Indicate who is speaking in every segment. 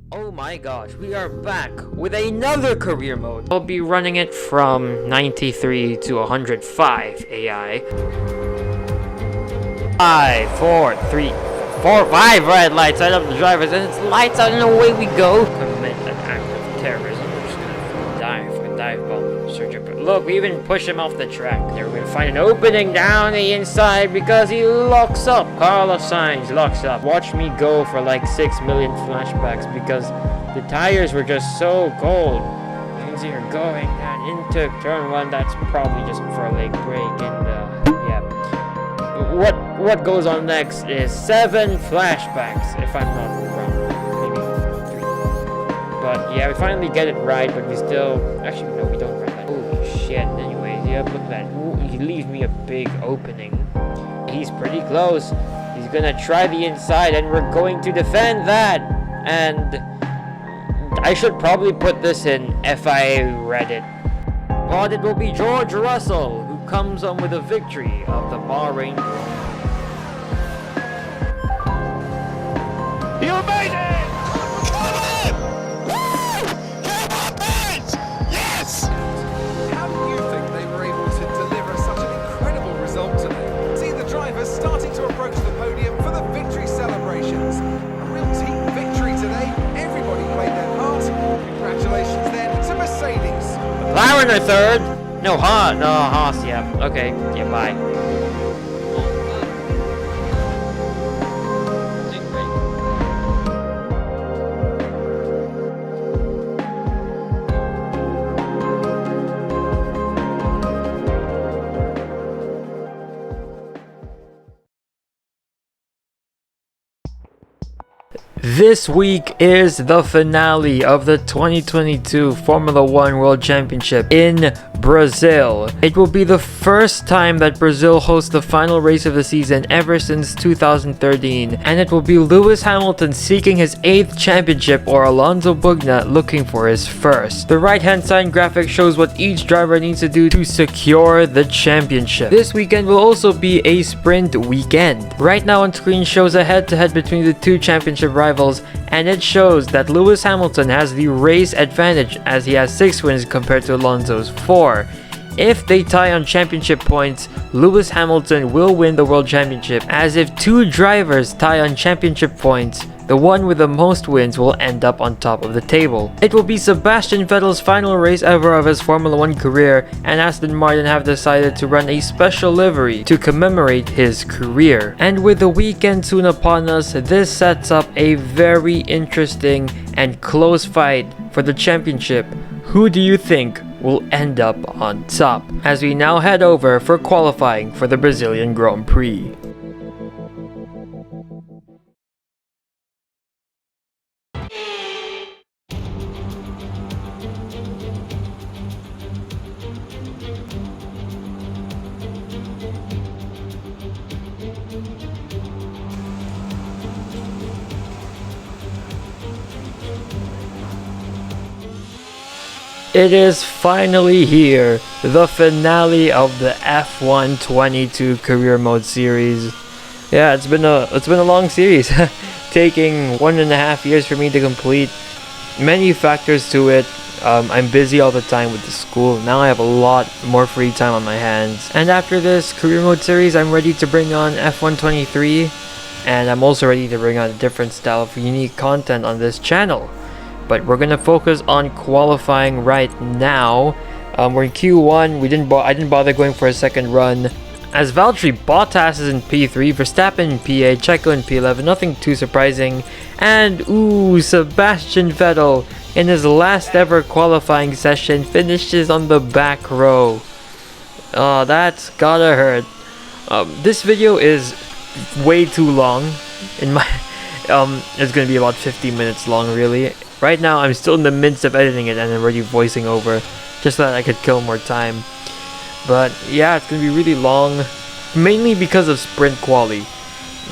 Speaker 1: Oh my gosh, we are back with another career mode. I'll be running it from 93 to 105 AI. 5, 4, 3, 4, 5 red lights light up the drivers, and it's lights out and away we go. Commit an act of terrorism. We're just gonna dive bomb Sergeant. But look, we even push him off the track. There we're gonna find an opening down the inside because he locks up. Carlos Sainz locks up. Watch me go for like 6 million flashbacks because the tires were just so cold. You can see her going down into turn 1. That's probably just for a leg break, and yeah. What goes on next is 7 flashbacks, if I'm not wrong. Maybe 3. But yeah, we finally get it right, but we still... Actually, no, we don't write that. Holy shit. Anyways, yeah, look at that. Ooh, he leaves me a big opening. He's pretty close. He's gonna try the inside, and we're going to defend that. And I should probably put this in if I read it. But it will be George Russell who comes on with a victory of the Bahrain Grand.
Speaker 2: You made it! Come on! Woo! Come on, bitch! Yes!
Speaker 3: How do you think they were able to deliver such an incredible result today? See the drivers starting to approach the podium for the victory celebrations. A real team victory today. Everybody played their part. Congratulations then to Mercedes.
Speaker 1: McLaren are third. No, Haas, yeah. Okay, yeah, bye. This week is the finale of the 2022 Formula 1 World Championship in Brazil. It will be the first time that Brazil hosts the final race of the season ever since 2013, and it will be Lewis Hamilton seeking his 8th championship or Alonso Bugna looking for his first. The right hand side graphic shows what each driver needs to do to secure the championship. This weekend will also be a sprint weekend. Right now on screen shows a head-to-head between the two championship rivals, and it shows that Lewis Hamilton has the race advantage as he has 6 wins compared to Alonso's 4. If they tie on championship points, Lewis Hamilton will win the world championship, as if 2 drivers tie on championship points, the one with the most wins will end up on top of the table. It will be Sebastian Vettel's final race ever of his Formula 1 career, and Aston Martin have decided to run a special livery to commemorate his career. And with the weekend soon upon us, this sets up a very interesting and close fight for the championship. Who do you think will end up on top? As we now head over for qualifying for the Brazilian Grand Prix. It is finally here, the finale of the F1 22 career mode series. Yeah, it's been a long series, taking 1.5 years for me to complete. Many factors to it. I'm busy all the time with the school. Now I have a lot more free time on my hands. And after this career mode series, I'm ready to bring on F1 23, and I'm also ready to bring on a different style of unique content on this channel. But we're gonna focus on qualifying right now. We're in Q1. I didn't bother going for a second run, as Valtteri Bottas is in P3, Verstappen in P8, Checo in P11. Nothing too surprising. And Sebastian Vettel in his last ever qualifying session finishes on the back row. Oh, that's gotta hurt. This video is way too long. In my it's gonna be about 50 minutes long, really. Right now, I'm still in the midst of editing it and I'm already voicing over, just so that I could kill more time. But yeah, it's gonna be really long, mainly because of sprint quali.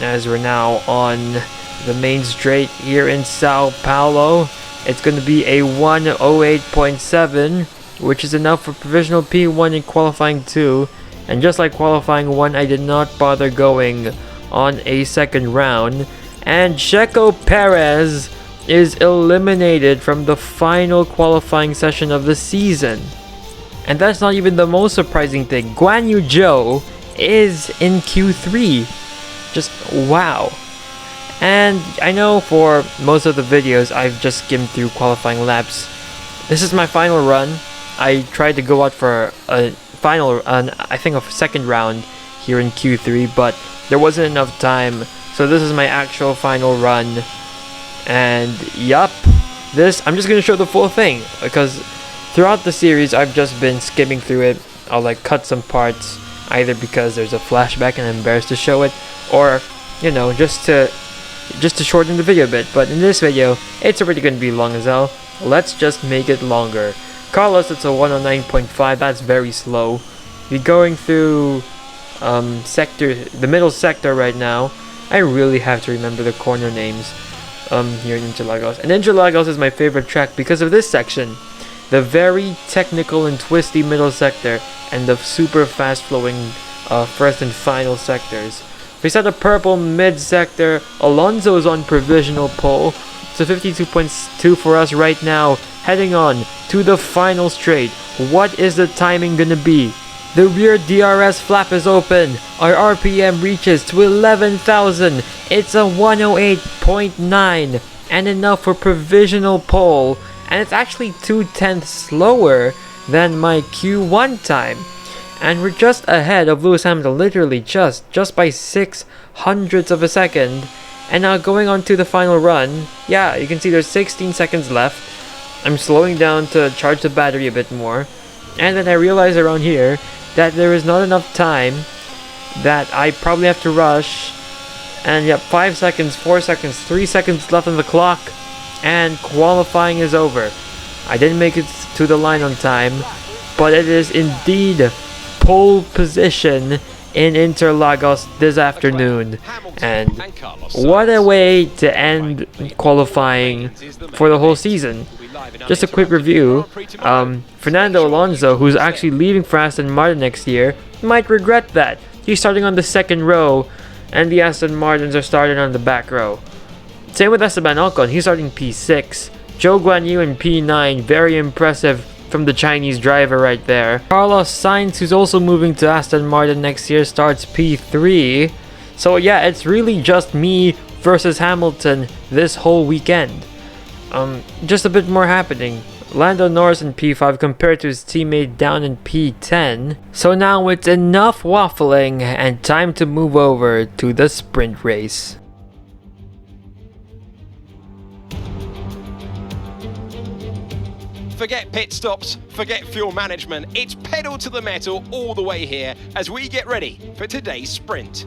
Speaker 1: As we're now on the main straight here in Sao Paulo, it's gonna be a 1:08.7, which is enough for provisional P1 in qualifying 2. And just like qualifying 1, I did not bother going on a second round. And Checo Perez is eliminated from the final qualifying session of the season. And that's not even the most surprising thing. Guan Yu Zhou is in Q3. Just wow. And I know for most of the videos I've just skimmed through qualifying laps. This is my final run. I tried to go out for a final, I think a second round here in Q3, but there wasn't enough time. So this is my actual final run. And yup, I'm just gonna show the full thing because throughout the series I've just been skimming through it. I'll like cut some parts either because there's a flashback and I'm embarrassed to show it, or you know, just to shorten the video a bit. But in this video it's already gonna be long as hell. Let's just make it longer. Carlos, it's a 109.5. That's very slow. You're going through the middle sector right now. I really have to remember the corner names here in Interlagos. And Interlagos is my favorite track because of this section. The very technical and twisty middle sector and the super fast flowing first and final sectors. We set a purple mid sector. Alonso is on provisional pole. So 52.2 for us right now. Heading on to the final straight. What is the timing gonna be? The rear DRS flap is open. Our RPM reaches to 11,000. It's a 108.9 and enough for provisional pole. And it's actually 2/10 slower than my Q1 time. And we're just ahead of Lewis Hamilton, literally just by 600ths of a second. And now going on to the final run. Yeah, you can see there's 16 seconds left. I'm slowing down to charge the battery a bit more. And then I realize around here that there is not enough time, that I probably have to rush. And yep, 5 seconds, 4 seconds, 3 seconds left on the clock. And qualifying is over. I didn't make it to the line on time, but it is indeed pole position in Interlagos this afternoon. And what a way to end qualifying for the whole season. Just a quick review. Fernando Alonso, who's actually leaving for Aston Martin next year, might regret that. He's starting on the second row and the Aston Martins are starting on the back row. Same with Esteban Ocon, he's starting P6. Zhou Guanyu in P9, very impressive from the Chinese driver right there. Carlos Sainz, who's also moving to Aston Martin next year, starts P3. So yeah, it's really just me versus Hamilton this whole weekend. Just a bit more happening. Lando Norris in P5 compared to his teammate down in P10. So now it's enough waffling and time to move over to the sprint race.
Speaker 2: Forget pit stops, forget fuel management. It's pedal to the metal all the way here as we get ready for today's sprint.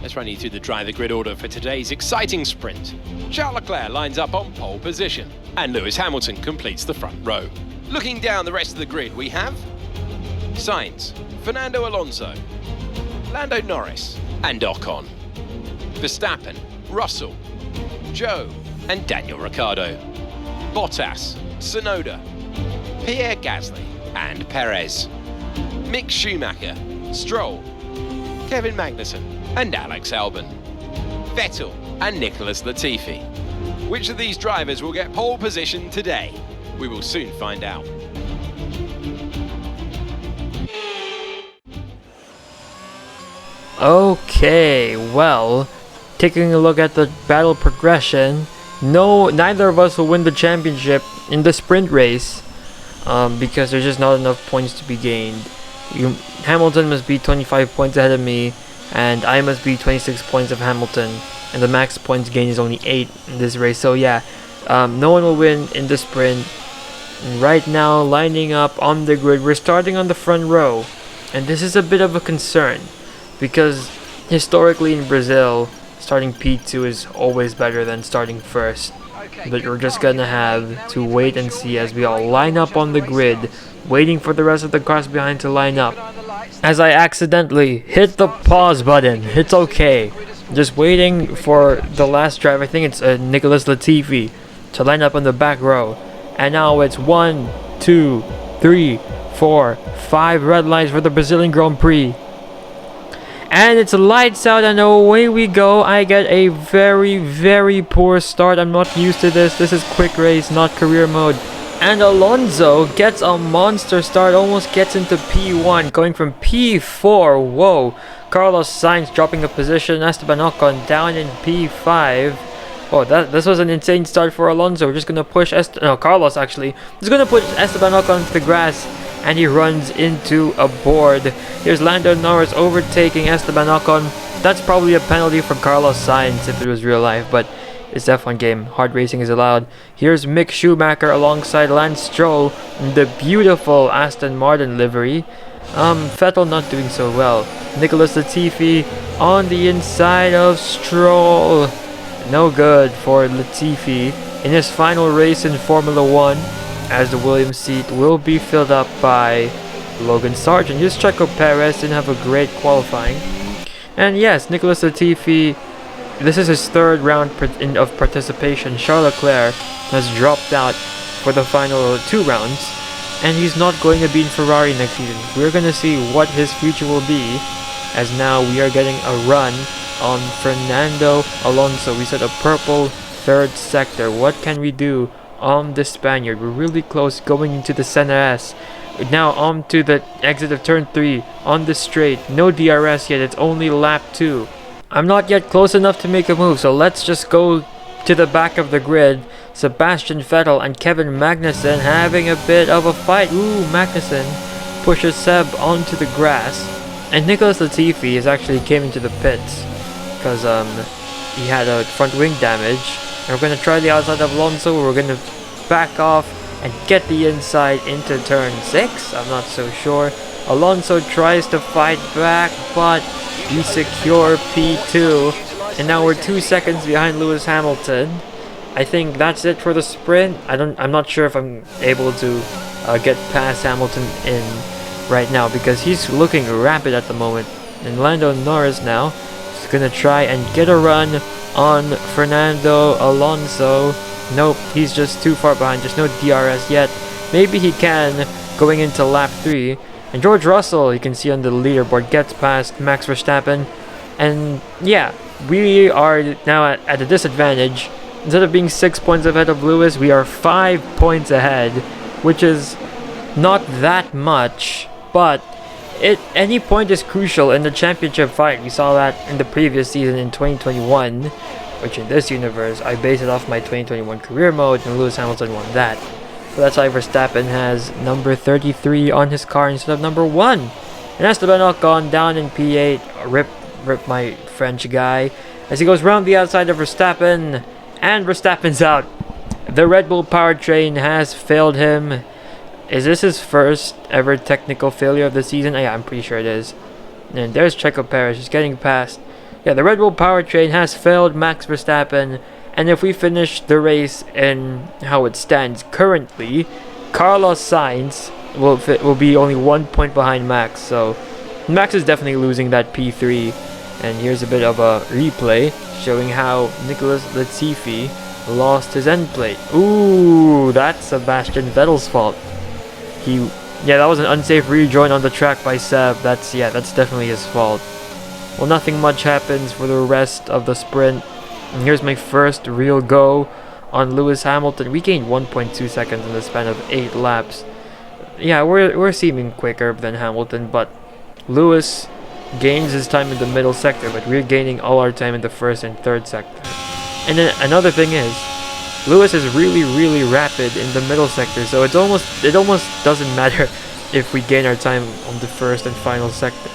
Speaker 2: Let's run you through the driver grid order for today's exciting sprint. Charles Leclerc lines up on pole position, and Lewis Hamilton completes the front row. Looking down the rest of the grid, we have Sainz, Fernando Alonso, Lando Norris, and Ocon, Verstappen, Russell, Zhou, and Daniel Ricciardo, Bottas, Tsunoda, Pierre Gasly, and Perez, Mick Schumacher, Stroll, Kevin Magnussen, and Alex Albon, Vettel and Nicholas Latifi. Which of these drivers will get pole position today? We will soon find out.
Speaker 1: Okay, well, taking a look at the battle progression, neither of us will win the championship in the sprint race because there's just not enough points to be gained. Hamilton must be 25 points ahead of me, and I must be 26 points of Hamilton, and the max points gain is only 8 in this race. So yeah, no one will win in the sprint. And right now, lining up on the grid, we're starting on the front row, and this is a bit of a concern because historically in Brazil, starting P2 is always better than starting first. that we're just gonna have to wait and see as we all line up on the grid, waiting for the rest of the cars behind to line up. As I accidentally hit the pause button, it's okay. Just waiting for the last driver, I think it's Nicholas Latifi, to line up on the back row. And now it's 1, 2, 3, 4, 5 red lights for the Brazilian Grand Prix. And it's lights out and away we go. I get a very, very poor start. I'm not used to this. This is quick race, not career mode. And Alonso gets a monster start, almost gets into P1, going from P4. Whoa. Carlos Sainz dropping a position. Esteban Ocon down in P5. Oh, this was an insane start for Alonso. We're just gonna push Carlos actually. He's gonna push Esteban Ocon to the grass, and he runs into a board. Here's Lando Norris overtaking Esteban Ocon. That's probably a penalty for Carlos Sainz if it was real life, but it's F1 game. Hard racing is allowed. Here's Mick Schumacher alongside Lance Stroll in the beautiful Aston Martin livery. Vettel not doing so well. Nicholas Latifi on the inside of Stroll. No good for Latifi in his final race in Formula 1, as the Williams seat will be filled up by Logan Sargent. Here's Checo Perez, didn't have a great qualifying. And yes, Nicholas Latifi, this is his third round of participation. Charles Leclerc has dropped out for the final 2 rounds, and he's not going to be in Ferrari next season. We're going to see what his future will be, as now we are getting a run on Fernando Alonso. We set a purple third sector. What can we do on the Spaniard? We're really close going into the center S. Now on to the exit of turn 3 on the straight. No DRS yet, it's only lap 2. I'm not yet close enough to make a move, so let's just go to the back of the grid. Sebastian Vettel and Kevin Magnussen having a bit of a fight. Ooh, Magnussen pushes Seb onto the grass. And Nicholas Latifi is actually came into the pits because he had a front wing damage. And we're going to try the outside of Alonso. We're going to back off and get the inside into turn 6. I'm not so sure. Alonso tries to fight back, but we secure P2. And now we're 2 seconds behind Lewis Hamilton. I think that's it for the sprint. I'm not sure if I'm able to get past Hamilton in right now because he's looking rapid at the moment. And Lando Norris now is gonna try and get a run on Fernando Alonso. Nope, he's just too far behind. There's no DRS yet. Maybe he can going into lap 3. And George Russell, you can see on the leaderboard, gets past Max Verstappen. And yeah, we are now at a disadvantage. Instead of being 6 points ahead of Lewis, we are 5 points ahead, which is not that much, but any point is crucial in the championship fight. We saw that in the previous season in 2021, which in this universe, I based it off my 2021 career mode, and Lewis Hamilton won that. So that's why Verstappen has number 33 on his car instead of number 1. And Esteban Ocon down in P8, rip my French guy, as he goes round the outside of Verstappen. And Verstappen's out. The Red Bull powertrain has failed him. Is this his first ever technical failure of the season? Yeah, I'm pretty sure it is. And there's Checo Perez just getting past. Yeah, the Red Bull powertrain has failed Max Verstappen. And if we finish the race in how it stands currently, Carlos Sainz will be only 1 point behind Max. So Max is definitely losing that P3. And here's a bit of a replay showing how Nicholas Latifi lost his end plate. Ooh, that's Sebastian Vettel's fault. That was an unsafe rejoin on the track by Seb. That's definitely his fault. Well, nothing much happens for the rest of the sprint. And here's my first real go on Lewis Hamilton. We gained 1.2 seconds in the span of 8 laps. Yeah, we're seeming quicker than Hamilton, but Lewis gains his time in the middle sector, but we're gaining all our time in the first and third sector. And then another thing is, Lewis is really, really rapid in the middle sector, so it almost doesn't matter if we gain our time on the first and final sector.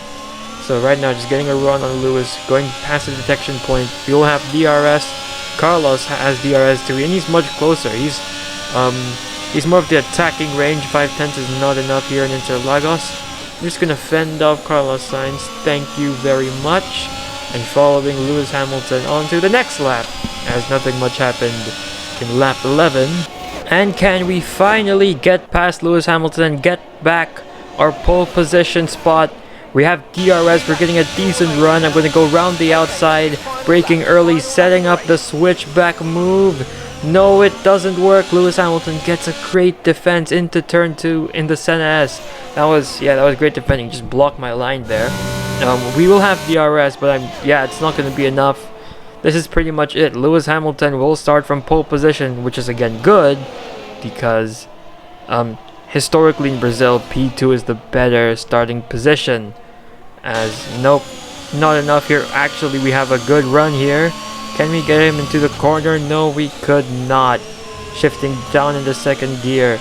Speaker 1: So right now, just getting a run on Lewis, going past the detection point. We will have DRS. Carlos has DRS too, and he's much closer. He's more of the attacking range. 5/10 is not enough here in Interlagos. I'm just gonna fend off Carlos Sainz. Thank you very much. And following Lewis Hamilton on to the next lap, as nothing much happened in lap 11. And can we finally get past Lewis Hamilton and get back our pole position spot? We have DRS, we're getting a decent run. I'm going to go around the outside, braking early, setting up the switchback move. No, it doesn't work. Lewis Hamilton gets a great defense into turn 2 in the Senna S. That was great defending. Just blocked my line there. We will have DRS, but it's not going to be enough. This is pretty much it. Lewis Hamilton will start from pole position, which is again good because historically in Brazil, P2 is the better starting position. As nope, not enough here. Actually, we have a good run here. Can we get him into the corner? No, we could not. Shifting down into second gear.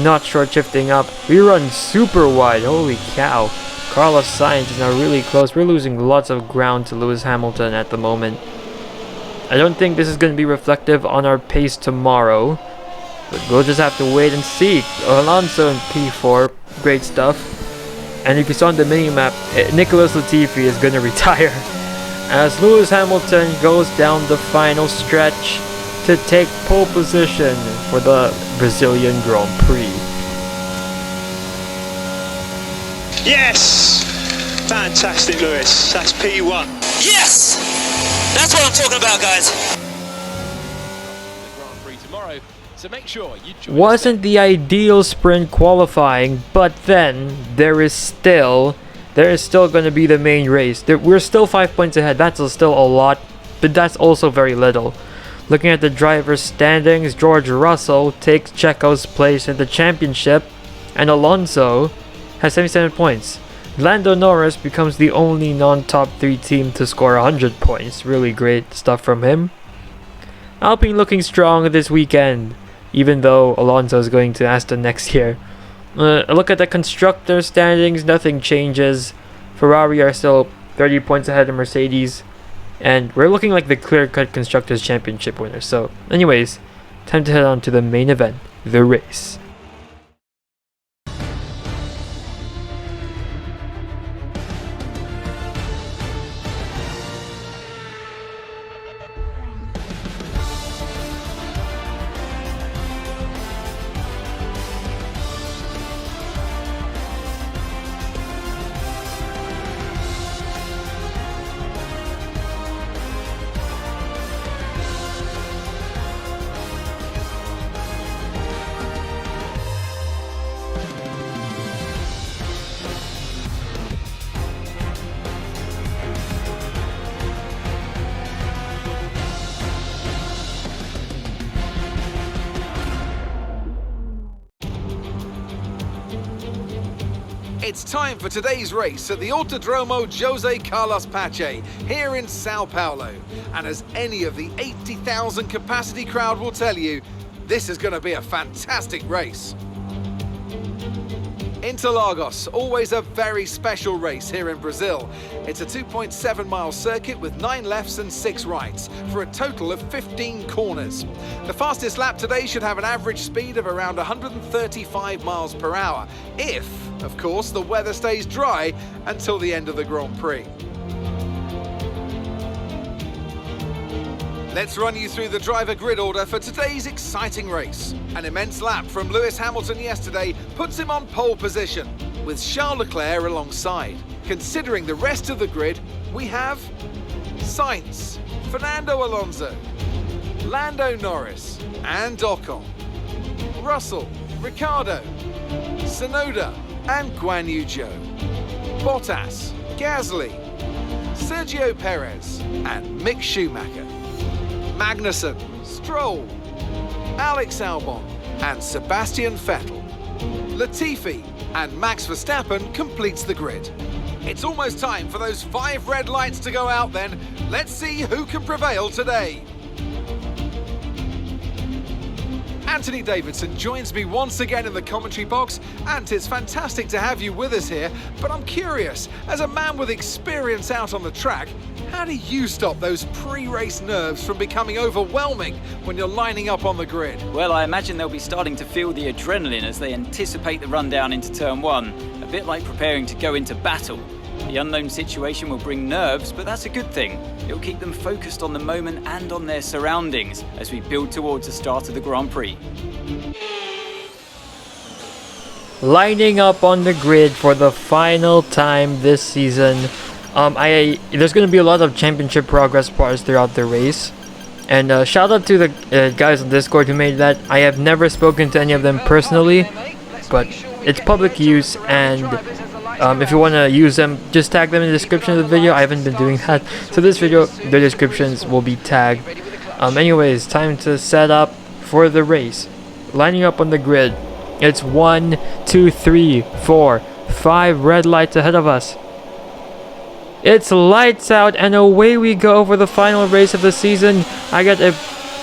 Speaker 1: Not short shifting up. We run super wide. Holy cow. Carlos Sainz is now really close. We're losing lots of ground to Lewis Hamilton at the moment. I don't think this is going to be reflective on our pace tomorrow. But we'll just have to wait and see. Alonso in P4. Great stuff. And if you saw on the mini-map, Nicholas Latifi is going to retire. As Lewis Hamilton goes down the final stretch to take pole position for the Brazilian Grand Prix.
Speaker 4: Yes! Fantastic, Lewis. That's P1.
Speaker 5: Yes! That's what I'm talking about, guys.
Speaker 2: The Grand Prix tomorrow, so make sure you join us.
Speaker 1: Wasn't the ideal sprint qualifying, but then there is still going to be the main race. We're still 5 points ahead. That's still a lot, but that's also very little. Looking at the driver's standings, George Russell takes Checo's place in the championship, and Alonso has 77 points. Lando Norris becomes the only non-top 3 team to score 100 points. Really great stuff from him. Alpine looking strong this weekend, even though Alonso is going to Aston next year. Look at the constructor standings, nothing changes. Ferrari are still 30 points ahead of Mercedes. And we're looking like the clear-cut Constructors Championship winners. So, anyways, time to head on to the main event, the race.
Speaker 3: It's time for today's race at the Autodromo Jose Carlos Pache here in Sao Paulo. And as any of the 80,000 capacity crowd will tell you, this is going to be a fantastic race. Interlagos, always a very special race here in Brazil. It's a 2.7 mile circuit with 9 lefts and 6 rights for a total of 15 corners. The fastest lap today should have an average speed of around 135 miles per hour, if, of course, the weather stays dry until the end of the Grand Prix. Let's run you through the driver grid order for today's exciting race. An immense lap from Lewis Hamilton yesterday puts him on pole position, with Charles Leclerc alongside. Considering the rest of the grid, we have Sainz, Fernando Alonso, Lando Norris and Ocon, Russell, Ricciardo, Tsunoda and Guan Yu Zhou, Bottas, Gasly, Sergio Perez and Mick Schumacher, Magnussen, Stroll, Alex Albon and Sebastian Vettel. Latifi and Max Verstappen completes the grid. It's almost time for those 5 red lights to go out then. Let's see who can prevail today. Anthony Davidson joins me once again in the commentary box, and it's fantastic to have you with us here, but I'm curious, as a man with experience out on the track, how do you stop those pre-race nerves from becoming overwhelming when you're lining up on the grid?
Speaker 6: Well, I imagine they'll be starting to feel the adrenaline as they anticipate the run down into turn 1, a bit like preparing to go into battle. The unknown situation will bring nerves, but that's a good thing. It'll keep them focused on the moment and on their surroundings as we build towards the start of the Grand Prix.
Speaker 1: Lining up on the grid for the final time this season. There's going to be a lot of championship progress bars throughout the race. And shout out to the guys on Discord who made that. I have never spoken to any of them personally, but it's public use, and if you want to use them, just tag them in the description of the video. I haven't been doing that, so this video, their descriptions will be tagged. Anyways, time to set up for the race. Lining up on the grid. It's 1, 2, 3, 4, 5 red lights ahead of us. It's lights out, and away we go for the final race of the season. I get a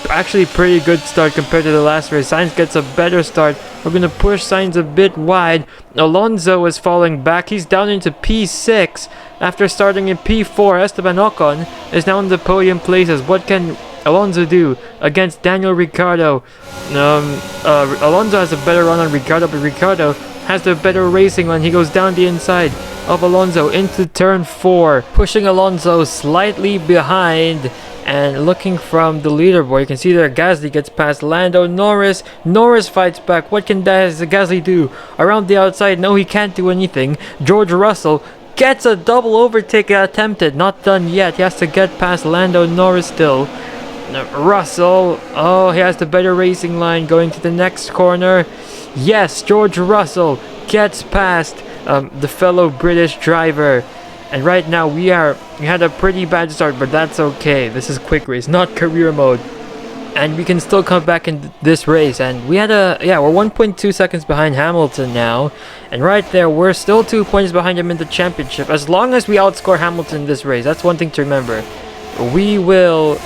Speaker 1: actually pretty good start compared to the last race. Sainz gets a better start. We're going to push Sainz a bit wide. Alonso is falling back. He's down into P6 after starting in P4. Esteban Ocon is now in the podium places. What can Alonso do against Daniel Ricciardo? Alonso has a better run on Ricciardo, but Ricciardo has the better racing when he goes down the inside of Alonso into turn 4, pushing Alonso slightly behind. And looking from the leaderboard, you can see there Gasly gets past Lando Norris. Norris fights back. What can Gasly do? Around the outside, no, he can't do anything. George Russell gets a double overtake attempted. Not done yet. He has to get past Lando Norris still. Russell, oh, he has the better racing line going to the next corner. Yes, George Russell gets past the fellow British driver. And right now we had a pretty bad start, but that's okay. This is quick race, not career mode. And we can still come back in this race. And we had we're 1.2 seconds behind Hamilton now. And right there, we're still 2 points behind him in the championship. As long as we outscore Hamilton in this race, that's one thing to remember. We will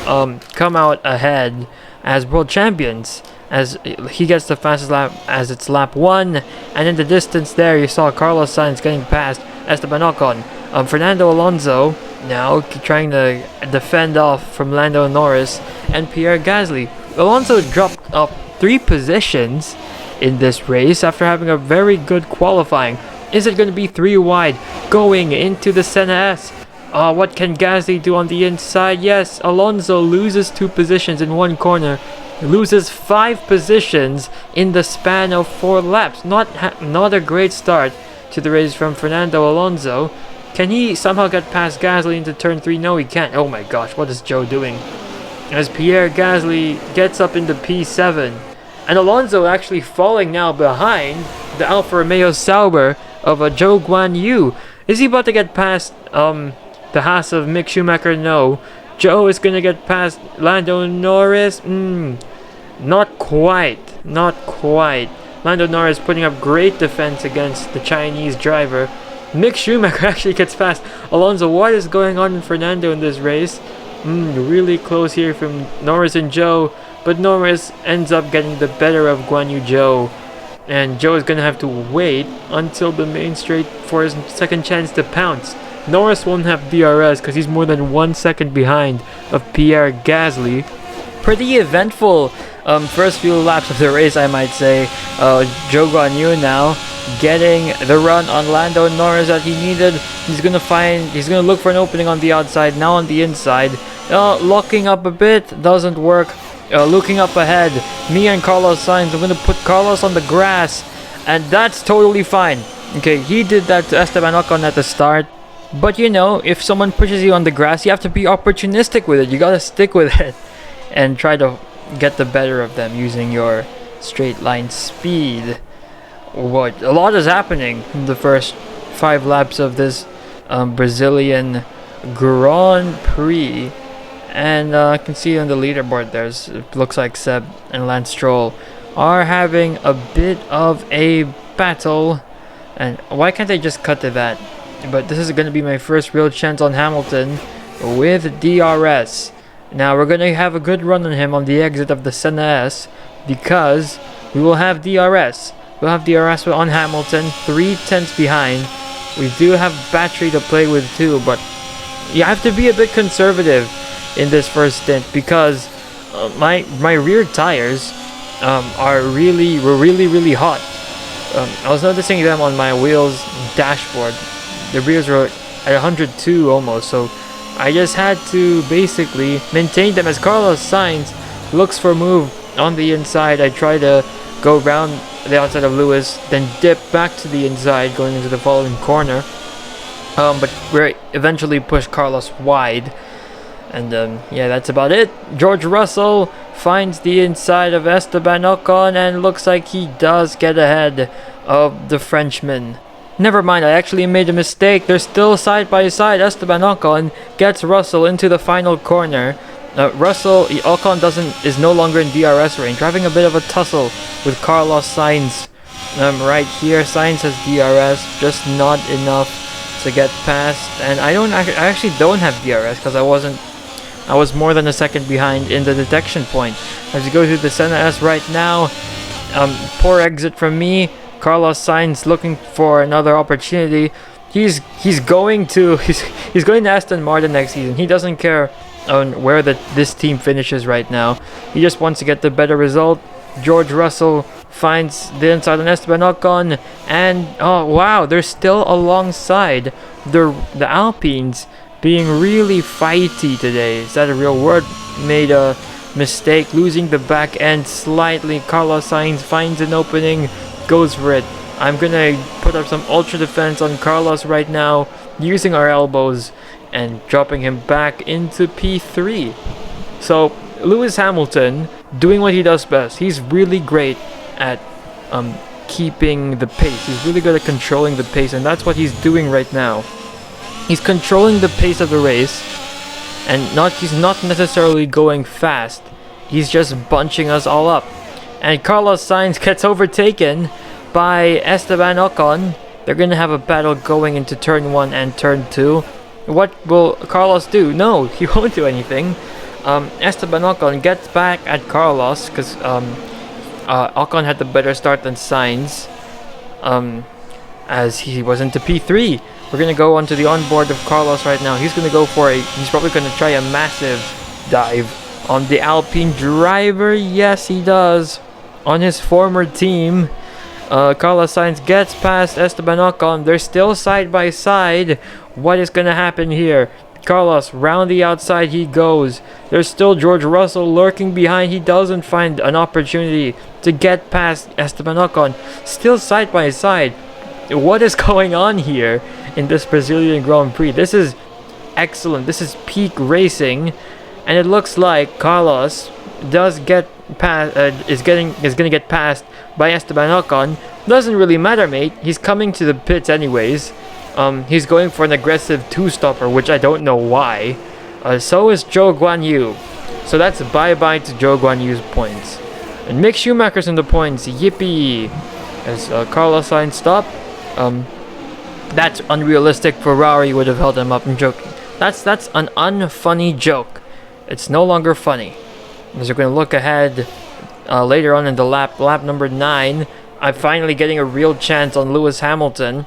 Speaker 1: come out ahead as world champions, as he gets the fastest lap as it's lap 1. And in the distance there, you saw Carlos Sainz getting past Esteban Ocon. Fernando Alonso now trying to defend off from Lando Norris and Pierre Gasly. Alonso dropped up 3 positions in this race after having a very good qualifying. Is it going to be 3 wide going into the Senna S? What can Gasly do on the inside? Yes, Alonso loses 2 positions in 1 corner. Loses 5 positions in the span of 4 laps. Not a great start to the race from Fernando Alonso. Can he somehow get past Gasly into turn 3? No, he can't. Oh my gosh, what is Joe doing? As Pierre Gasly gets up into P7. And Alonso actually falling now behind the Alfa Romeo Sauber of Zhou Guanyu. Is he about to get past the Haas of Mick Schumacher? No. Joe is going to get past Lando Norris. Not quite. Not quite. Lando Norris putting up great defense against the Chinese driver. Mick Schumacher actually gets past Alonso. What is going on in Fernando in this race? Really close here from Norris and Joe, but Norris ends up getting the better of Guan Yu Zhou, and Joe is going to have to wait until the main straight for his second chance to pounce. Norris won't have DRS because he's more than 1 second behind of Pierre Gasly. Pretty eventful first few laps of the race, I might say. Zhou Guanyu now getting the run on Lando Norris that he needed. He's gonna look for an opening on the outside, now on the inside. Locking up a bit, doesn't work. Looking up ahead, me and Carlos Sainz. I'm gonna put Carlos on the grass, and that's totally fine. Okay, he did that to Esteban Ocon at the start. But you know, if someone pushes you on the grass, you have to be opportunistic with it. You gotta stick with it and try to get the better of them using your straight line speed. What a lot is happening in the first 5 laps of this Brazilian Grand Prix, and I can see on the leaderboard it looks like Seb and Lance Stroll are having a bit of a battle. And why can't I just cut to that? But this is going to be my first real chance on Hamilton with DRS. Now we're going to have a good run on him on the exit of the Senna S, because we will have DRS. We'll have DRS on Hamilton, 3/10 behind. We do have battery to play with too, but you have to be a bit conservative in this first stint, because my rear tires were really hot. I was noticing them on my wheels dashboard. The rears were at 102 almost, so I just had to basically maintain them as Carlos Sainz looks for a move on the inside. I try to go around the outside of Lewis, then dip back to the inside going into the following corner. But we eventually pushed Carlos wide. And yeah, that's about it. George Russell finds the inside of Esteban Ocon and looks like he does get ahead of the Frenchman. Never mind, I actually made a mistake. They're still side by side. Esteban Ocon gets Russell into the final corner. Ocon is no longer in DRS range, having a bit of a tussle with Carlos Sainz. Right here, Sainz has DRS, just not enough to get past. And I actually don't have DRS because I was more than a second behind in the detection point. As we go through the Senna S right now, poor exit from me. Carlos Sainz looking for another opportunity. He's going to Aston Martin next season. He doesn't care on where this team finishes right now. He just wants to get the better result. George Russell finds the inside on Esteban Ocon, and oh wow, they're still alongside the Alpines, being really fighty today. Is that a real word? Made a mistake, losing the back end slightly. Carlos Sainz finds an opening, goes for it. I'm gonna put up some ultra defense on Carlos right now, using our elbows and dropping him back into P3. So Lewis Hamilton doing what he does best. He's really great at keeping the pace. He's really good at controlling the pace, and that's what he's doing right now. He's controlling the pace of the race, and he's not necessarily going fast. He's just bunching us all up. And Carlos Sainz gets overtaken by Esteban Ocon. They're going to have a battle going into turn 1 and turn 2. What will Carlos do? No, he won't do anything. Esteban Ocon gets back at Carlos because Ocon had the better start than Sainz, as he was into P3. We're going to go onto the onboard of Carlos right now. He's going to go he's probably going to try a massive dive on the Alpine driver. Yes, he does. On his former team, Carlos Sainz gets past Esteban Ocon. They're still side by side. What is going to happen here? Carlos, round the outside he goes. There's still George Russell lurking behind. He doesn't find an opportunity to get past Esteban Ocon. Still side by side. What is going on here in this Brazilian Grand Prix? This is excellent. This is peak racing, and it looks like Carlos does get past. Is going to get passed by Esteban Ocon. Doesn't really matter, mate. He's coming to the pits anyways. He's going for an aggressive two-stopper, which I don't know why. So is Zhou Guanyu. So that's bye-bye to Zhou Guanyu's points. And Mick Schumacher's in the points. Yippee! As Carlos Sainz stopped. That's unrealistic. Ferrari would have held him up. I'm joking. That's an unfunny joke. It's no longer funny. As we're going to look ahead later on in the lap number 9, I'm finally getting a real chance on Lewis Hamilton.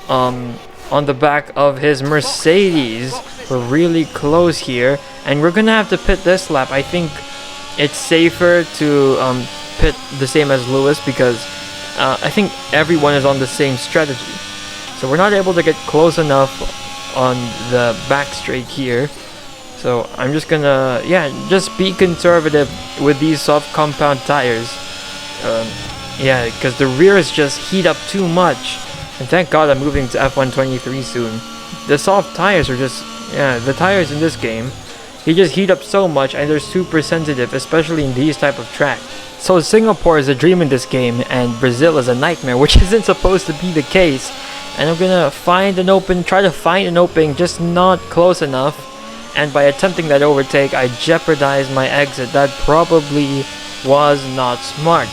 Speaker 1: On the back of his Mercedes. We're really close here, and we're gonna have to pit this lap. I think it's safer to pit the same as Lewis because I think everyone is on the same strategy, so we're not able to get close enough on the back straight here. So I'm just gonna just be conservative with these soft compound tires. Because the rears just heat up too much. And thank God I'm moving to F123 soon. The soft tires are just, the tires in this game, they just heat up so much and they're super sensitive, especially in these type of tracks. So Singapore is a dream in this game and Brazil is a nightmare, which isn't supposed to be the case. And I'm gonna try to find an opening, just not close enough. And by attempting that overtake, I jeopardized my exit. That probably was not smart.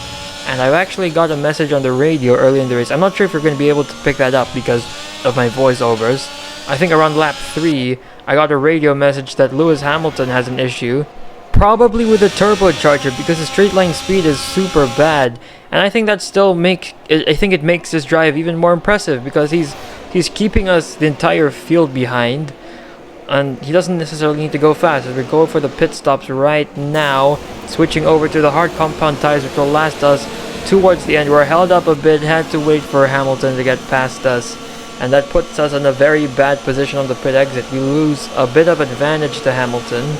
Speaker 1: And I've actually got a message on the radio early in the race. I'm not sure if you're going to be able to pick that up because of my voiceovers. I think around lap 3, I got a radio message that Lewis Hamilton has an issue. Probably with the turbocharger because the straight line speed is super bad. And I think that I think it makes this drive even more impressive because he's keeping us the entire field behind. And he doesn't necessarily need to go fast. As we go for the pit stops right now, switching over to the hard compound tires, which will last us towards the end. We're held up a bit, had to wait for Hamilton to get past us. and that puts us in a very bad position on the pit exit. We lose a bit of advantage to Hamilton.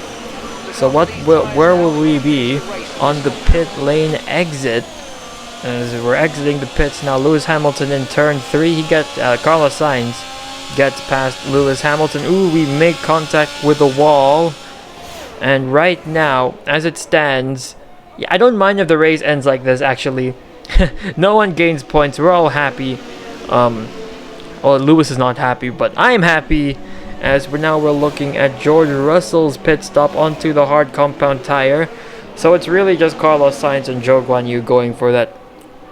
Speaker 1: So where will we be on the pit lane exit? As we're exiting the pits now, Lewis Hamilton in turn 3. He gets Carlos Sainz gets past Lewis Hamilton. Ooh, we make contact with the wall. And right now, as it stands, yeah, I don't mind if the race ends like this, actually. No one gains points. We're all happy. Well, Lewis is not happy, but I'm happy. As we're looking at George Russell's pit stop onto the hard compound tire. So it's really just Carlos Sainz and Zhou Guanyu going for that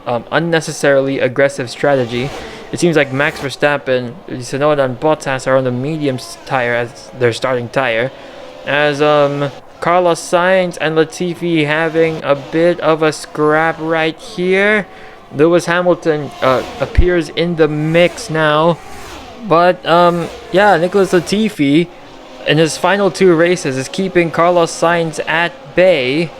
Speaker 1: unnecessarily aggressive strategy. It seems like Max Verstappen, Tsunoda and Bottas are on the medium tire as their starting tire. As Carlos Sainz and Latifi having a bit of a scrap right here. Lewis Hamilton appears in the mix now. But yeah, Nicholas Latifi in his final 2 races is keeping Carlos Sainz at bay.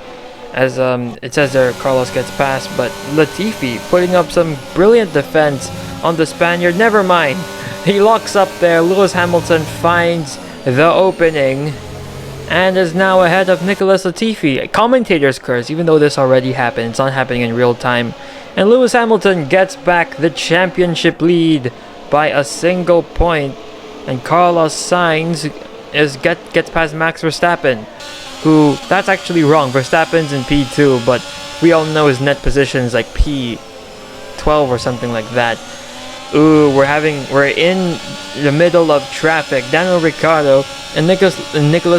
Speaker 1: As it says there, Carlos gets past, but Latifi putting up some brilliant defense on the Spaniard. Never mind, he locks up there. Lewis Hamilton finds the opening and is now ahead of Nicholas Latifi. A commentator's curse, even though this already happened. It's not happening in real time. And Lewis Hamilton gets back the championship lead by a single point. And Carlos Sainz gets past Max Verstappen, who, that's actually wrong. Verstappen's in P2, but we all know his net position is like P12 or something like that. Ooh, we're in the middle of traffic. Daniel Ricciardo and Nicholas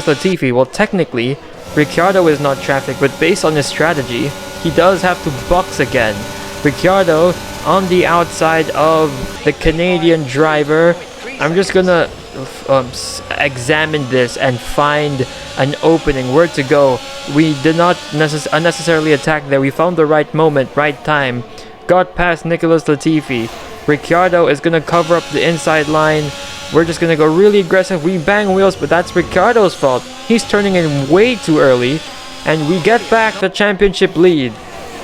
Speaker 1: Latifi. Well, technically, Ricciardo is not traffic, but based on his strategy, he does have to box again. Ricciardo on the outside of the Canadian driver. I'm just gonna examine this and find an opening, where to go. We did not unnecessarily attack there. We found the right moment, right time. Got past Nicholas Latifi. Ricciardo is gonna cover up the inside line. We're just gonna go really aggressive. We bang wheels, but that's Ricciardo's fault. He's turning in way too early, and we get back the championship lead.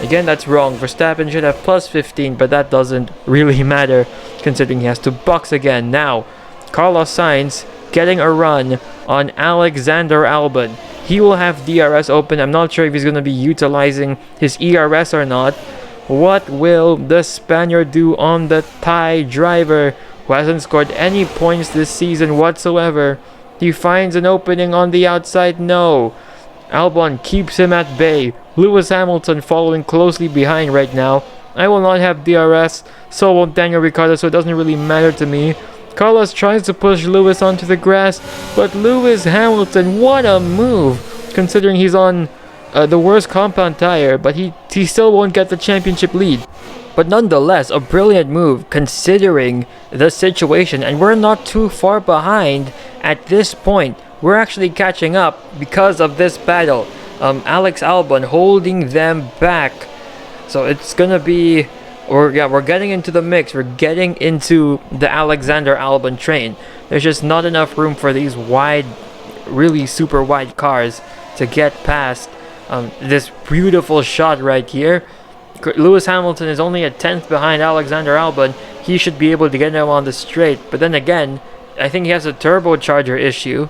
Speaker 1: Again, that's wrong. Verstappen should have plus 15, but that doesn't really matter considering he has to box again. Now, Carlos Sainz getting a run on Alexander Albon. He will have DRS open. I'm not sure if he's going to be utilizing his ERS or not. What will the Spaniard do on the Thai driver who hasn't scored any points this season whatsoever? He finds an opening on the outside. No. Albon keeps him at bay. Lewis Hamilton following closely behind right now. I will not have DRS, so won't Daniel Ricciardo, so it doesn't really matter to me. Carlos tries to push Lewis onto the grass, but Lewis Hamilton, what a move, considering he's on the worst compound tire, but he still won't get the championship lead. But nonetheless, a brilliant move considering the situation, and we're not too far behind at this point. We're actually catching up because of this battle. Alex Albon holding them back. So it's gonna be, we're getting into the mix. We're getting into the Alexander Albon train. There's just not enough room for these wide, really super wide cars to get past this beautiful shot right here. Lewis Hamilton is only a 10th behind Alexander Albon. He should be able to get him on the straight. But then again, I think he has a turbocharger issue.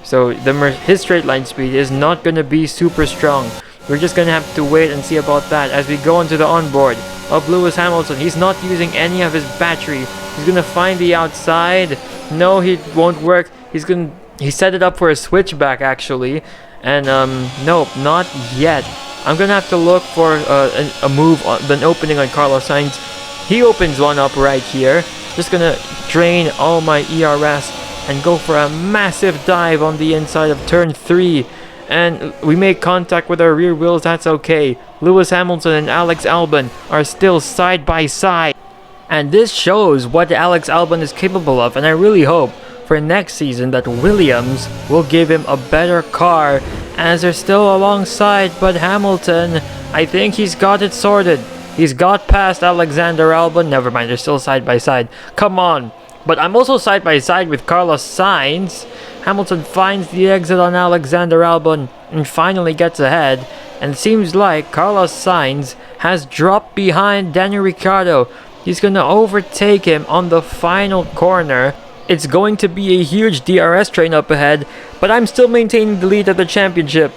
Speaker 1: So his straight line speed is not going to be super strong. We're just going to have to wait and see about that as we go into the onboard of Lewis Hamilton. He's not using any of his battery. He's going to find the outside. No, he won't work. He set it up for a switchback actually. And nope, not yet. I'm going to have to look for a move, an opening on Carlos Sainz. He opens one up right here. Just going to drain all my ERS and go for a massive dive on the inside of turn 3. And we make contact with our rear wheels, that's okay. Lewis Hamilton and Alex Albon are still side by side. And this shows what Alex Albon is capable of, and I really hope for next season that Williams will give him a better car as they're still alongside. But Hamilton, I think he's got it sorted. He's got past Alexander Albon. Never mind, they're still side by side. Come on. But I'm also side by side with Carlos Sainz. Hamilton finds the exit on Alexander Albon and finally gets ahead. And it seems like Carlos Sainz has dropped behind Daniel Ricciardo. He's gonna overtake him on the final corner. It's going to be a huge DRS train up ahead, but I'm still maintaining the lead of the championship.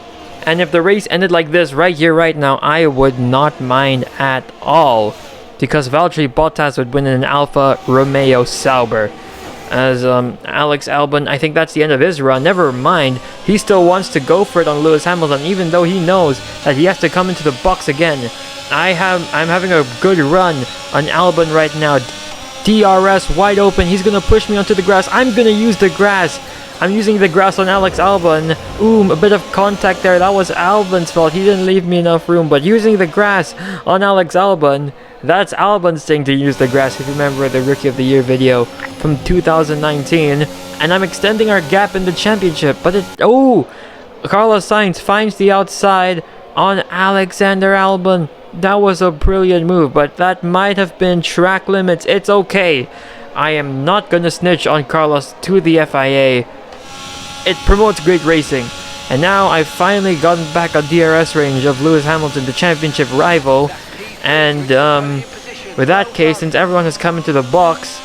Speaker 1: And if the race ended like this right here, right now, I would not mind at all. Because Valtteri Bottas would win in an Alfa Romeo Sauber. As Alex Albon, I think that's the end of his run. Never mind, he still wants to go for it on Lewis Hamilton, even though he knows that he has to come into the box again. I'm having a good run on Albon right now. DRS wide open. He's gonna push me onto the grass. I'm gonna use the grass. I'm using the grass on Alex Albon. Ooh, a bit of contact there. That was Albon's fault. He didn't leave me enough room. But using the grass on Alex Albon, that's Albon's thing to use the grass. If you remember the Rookie of the Year video from 2019. And I'm extending our gap in the championship. But Carlos Sainz finds the outside on Alexander Albon. That was a brilliant move, but that might have been track limits. It's okay. I am not gonna snitch on Carlos to the FIA. It promotes great racing. And now I've finally gotten back a DRS range of Lewis Hamilton, the championship rival. And with that case, since everyone has come into the box,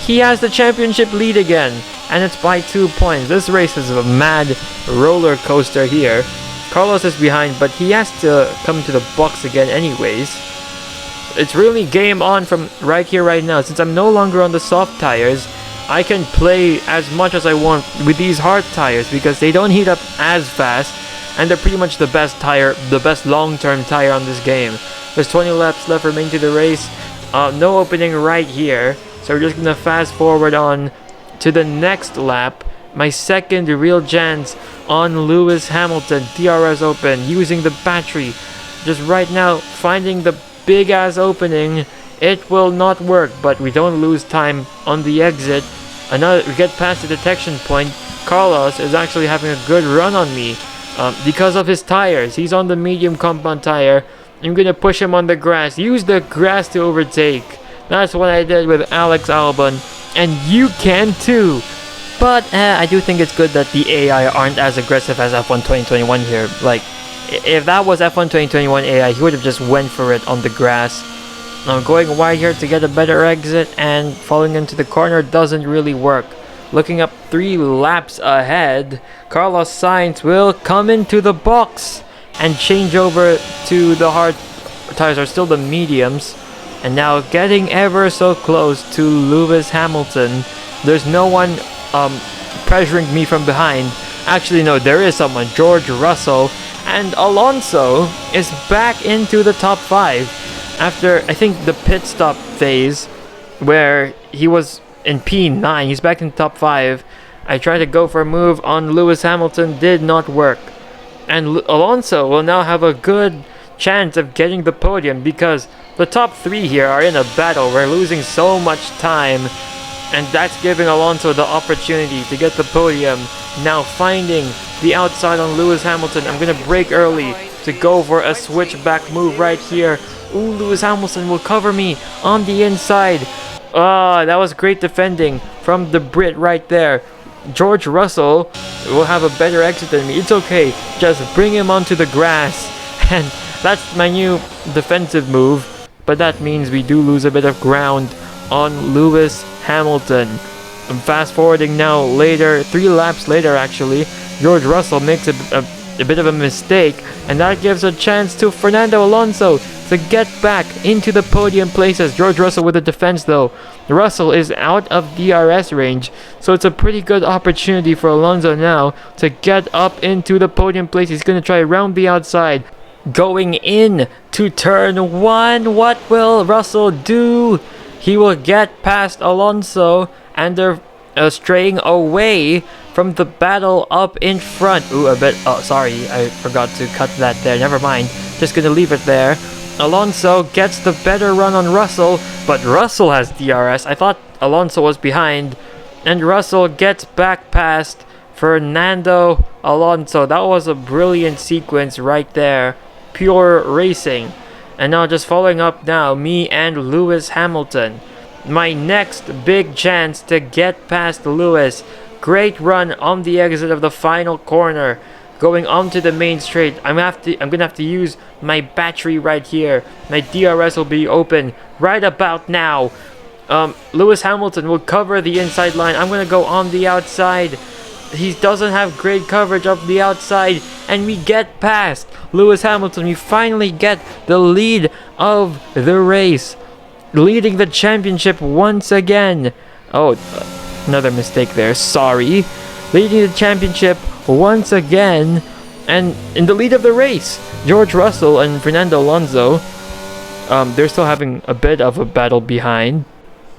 Speaker 1: he has the championship lead again. And it's by 2 points. This race is a mad roller coaster here. Carlos is behind, but he has to come to the box again anyways. It's really game on from right here, right now. Since I'm no longer on the soft tires, I can play as much as I want with these hard tires because they don't heat up as fast, and they're pretty much the best tire, the best long-term tire on this game. There's 20 laps left remaining to the race. No opening right here, so we're just gonna fast forward on to the next lap. My second real chance on Lewis Hamilton. DRS open, using the battery. Just right now, finding the big ass opening. It will not work, but we don't lose time on the exit. We get past the detection point. Carlos is actually having a good run on me because of his tires. He's on the medium compound tire. I'm gonna push him on the grass. Use the grass to overtake. That's what I did with Alex Albon, and you can too. But I do think it's good that the AI aren't as aggressive as F1 2021 here. Like, if that was F1 2021 AI, he would have just went for it on the grass. Now going wide here to get a better exit, and falling into the corner doesn't really work. Looking up 3 laps ahead, Carlos Sainz will come into the box and change over to the hard tires, are still the mediums. And now getting ever so close to Lewis Hamilton. There's no one pressuring me from behind. Actually, no, there is someone. George Russell. And Alonso is back into the top 5 after, I think, the pit stop phase where he was in P9. He's back in top 5. I tried to go for a move on Lewis Hamilton, did not work. And Alonso will now have a good chance of getting the podium because the top 3 here are in a battle. We're losing so much time. And that's giving Alonso the opportunity to get the podium. Now finding the outside on Lewis Hamilton. I'm going to brake early to go for a switchback move right here. Ooh, Lewis Hamilton will cover me on the inside. That was great defending from the Brit right there. George Russell will have a better exit than me. It's okay. Just bring him onto the grass. And that's my new defensive move. But that means we do lose a bit of ground on Lewis Hamilton. I'm fast forwarding now later, 3 laps later actually. George Russell makes a bit of a mistake, and that gives a chance to Fernando Alonso to get back into the podium places. George Russell with a defense though. Russell is out of DRS range, so it's a pretty good opportunity for Alonso now to get up into the podium place. He's going to try around the outside. Going in to turn 1, what will Russell do? He will get past Alonso, and they're straying away from the battle up in front. Ooh, a bit. Oh, sorry, I forgot to cut that there. Never mind. Just gonna leave it there. Alonso gets the better run on Russell, but Russell has DRS. I thought Alonso was behind, and Russell gets back past Fernando Alonso. That was a brilliant sequence right there. Pure racing. And now just following up now, me and Lewis Hamilton. My next big chance to get past Lewis. Great run on the exit of the final corner. going onto the main straight. I'm gonna have to use my battery right here. My DRS will be open right about now. Lewis Hamilton will cover the inside line. I'm gonna go on the outside. He doesn't have great coverage of the outside, and we get past Lewis Hamilton. We finally get the lead of the race, leading the championship once again. Oh, another mistake there, sorry. Leading the championship once again, and in the lead of the race, George Russell and Fernando Alonso, they're still having a bit of a battle behind.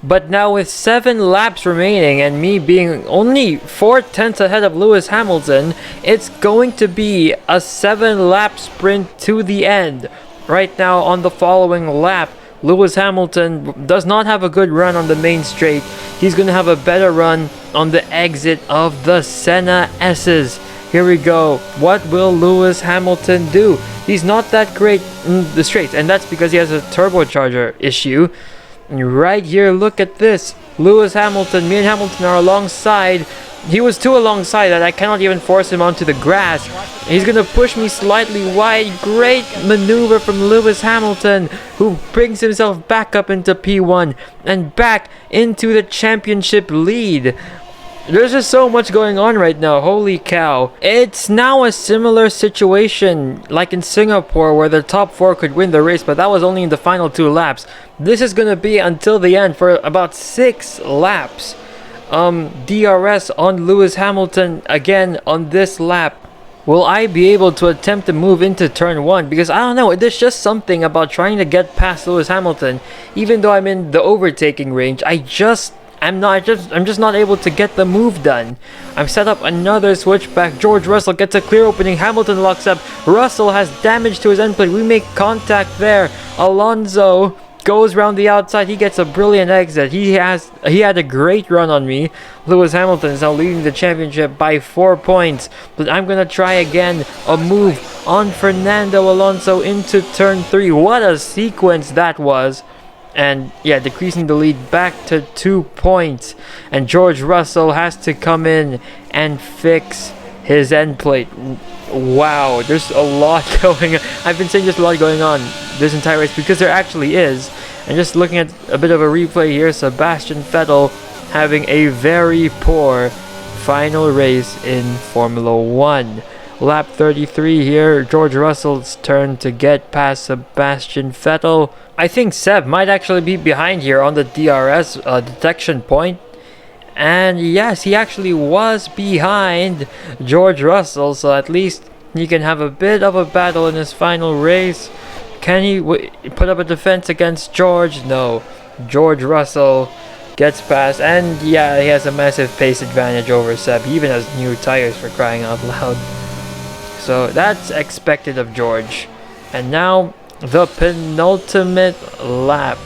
Speaker 1: But now with 7 laps remaining and me being only 4/10 ahead of Lewis Hamilton, it's going to be a 7-lap sprint to the end. Right now on the following lap, Lewis Hamilton does not have a good run on the main straight. He's going to have a better run on the exit of the Senna S's. Here we go. What will Lewis Hamilton do? He's not that great in the straights, and that's because he has a turbocharger issue. And right here, look at this. Lewis Hamilton, me and Hamilton are alongside. He was too alongside that I cannot even force him onto the grass. He's going to push me slightly wide. Great maneuver from Lewis Hamilton, who brings himself back up into P1 and back into the championship lead. There's just so much going on right now, holy cow. It's now a similar situation like in Singapore where the top 4 could win the race, but that was only in the final 2 laps. This is going to be until the end for about 6 laps. DRS on Lewis Hamilton again on this lap. Will I be able to attempt to move into turn 1? Because I don't know, there's just something about trying to get past Lewis Hamilton. Even though I'm in the overtaking range, I'm just not able to get the move done. I've set up another switchback. George Russell gets a clear opening. Hamilton locks up. Russell has damage to his end plate. We make contact there. Alonso goes around the outside. He gets a brilliant exit. He had a great run on me. Lewis Hamilton is now leading the championship by 4 points. But I'm gonna try again a move on Fernando Alonso into turn 3. What a sequence that was. And yeah, decreasing the lead back to 2 points. And George Russell has to come in and fix his end plate. Wow, there's a lot going on. I've been saying there's a lot going on this entire race because there actually is. And just looking at a bit of a replay here, Sebastian Vettel having a very poor final race in Formula 1. Lap 33 here, George Russell's turn to get past Sebastian Vettel. I think Seb might actually be behind here on the DRS detection point. And yes, he actually was behind George Russell, so at least he can have a bit of a battle in his final race. Can he put up a defense against George? No. George Russell gets past, and yeah, he has a massive pace advantage over Seb. He even has new tires, for crying out loud. So that's expected of George. And now the penultimate lap.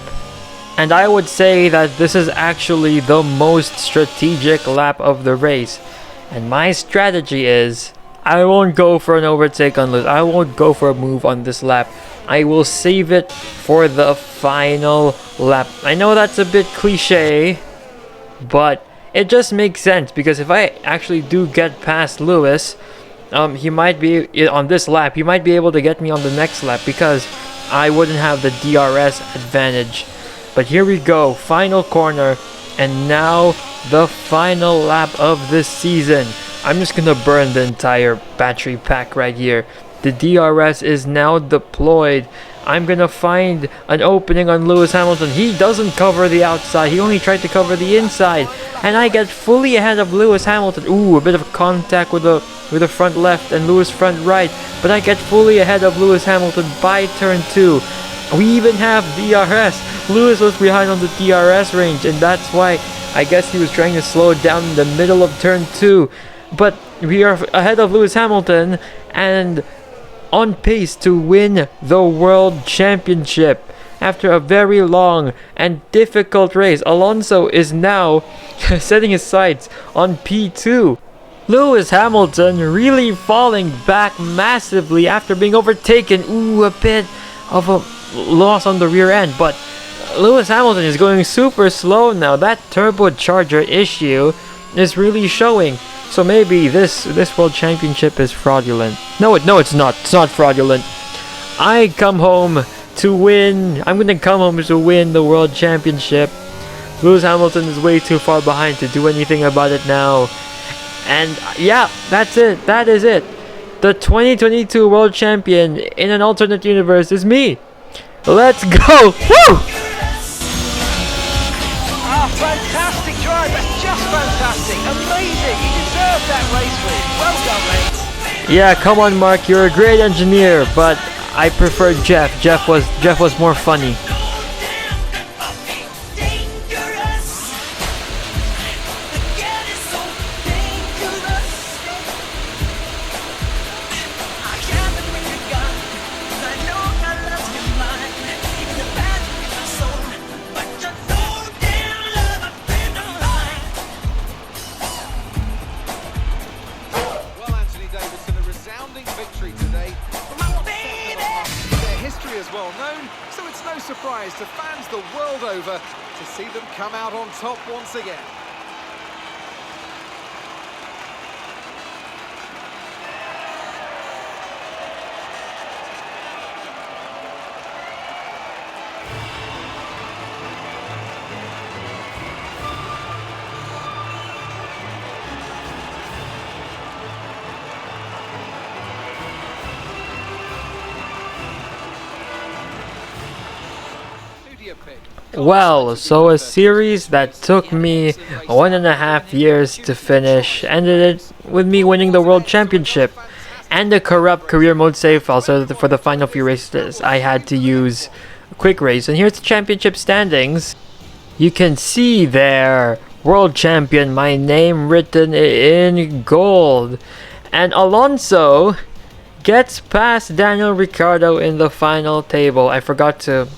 Speaker 1: And I would say that this is actually the most strategic lap of the race. And my strategy is, I won't go for an overtake on Lewis. I won't go for a move on this lap. I will save it for the final lap. I know that's a bit cliche, but it just makes sense. Because if I actually do get past Lewis, he might be on this lap. He might be able to get me on the next lap because I wouldn't have the DRS advantage. But here we go, final corner, and now the final lap of this season. I'm just gonna burn the entire battery pack right here. The DRS is now deployed. I'm gonna find an opening on Lewis Hamilton. He doesn't cover the outside. He only tried to cover the inside, and I get fully ahead of Lewis Hamilton. Ooh, a bit of contact with the front left and Lewis front right, but I get fully ahead of Lewis Hamilton by turn 2. We even have DRS. Lewis was behind on the DRS range, and that's why I guess he was trying to slow it down in the middle of turn 2. But we are ahead of Lewis Hamilton and on pace to win the World Championship. After a very long and difficult race, Alonso is now setting his sights on P2. Lewis Hamilton really falling back massively after being overtaken. Ooh, a bit of a loss on the rear end, but Lewis Hamilton is going super slow now. That turbocharger issue is really showing. So maybe this World Championship is fraudulent. No, it's not. It's not fraudulent. I come home to win. I'm gonna come home to win the World Championship. Lewis Hamilton is way too far behind to do anything about it now. And yeah, that's it. That is it. The 2022 World Champion in an alternate universe is me. Let's go! Woo!
Speaker 3: Ah, fantastic drive. That's just fantastic. Amazing. You deserve that race win. Well done, mate.
Speaker 1: Yeah, come on, Mark. You're a great engineer, but I prefer Jeff. Jeff was more funny.
Speaker 3: Victory today. Their history is well known, so it's no surprise to fans the world over to see them come out on top once again.
Speaker 1: Well, so a series that took me 1.5 years to finish ended it with me winning the World Championship and a corrupt career mode save. Also, for the final few races, I had to use quick race. And here's the championship standings. You can see there, World Champion, my name written in gold. And Alonso gets past Daniel Ricciardo in the final table. I forgot to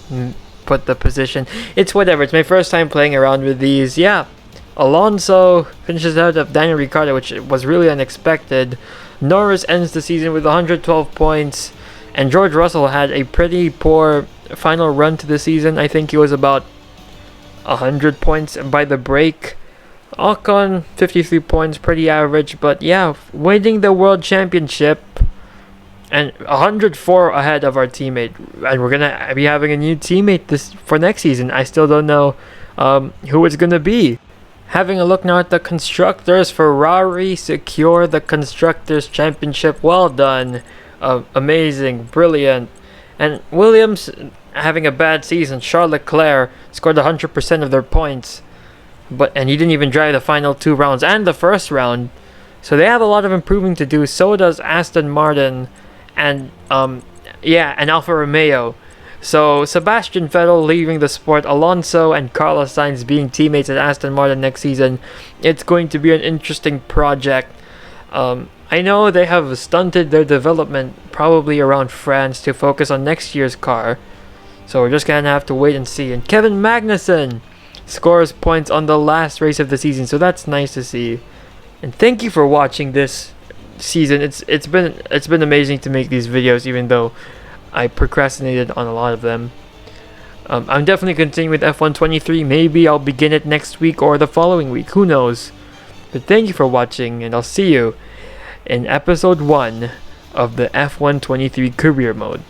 Speaker 1: put the position. It's whatever. It's my first time playing around with these. Yeah, Alonso finishes out of Daniel Ricciardo, which was really unexpected. Norris ends the season with 112 points, and George Russell had a pretty poor final run to the season. I think he was about 100 points by the break. Ocon 53 points, pretty average, but yeah, winning the World Championship. And 104 ahead of our teammate, and we're gonna be having a new teammate for next season. I still don't know who it's gonna be. Having a look now at the Constructors, Ferrari secure the Constructors Championship. Well done, amazing, brilliant. And Williams having a bad season. Charles Leclerc scored 100% of their points, and he didn't even drive the final 2 rounds and the first round. So they have a lot of improving to do. So does Aston Martin. And and Alfa Romeo. So Sebastian Vettel leaving the sport, Alonso and Carlos Sainz being teammates at Aston Martin next season. It's going to be an interesting project. I know they have stunted their development probably around France to focus on next year's car. So we're just gonna have to wait and see. And Kevin Magnussen scores points on the last race of the season, so that's nice to see. And thank you for watching this season. It's been amazing to make these videos, even though I procrastinated on a lot of them. I'm definitely continuing with F1 23. Maybe I'll begin it next week or the following week, who knows. But thank you for watching, and I'll see you in episode 1 of the F1 23 career mode.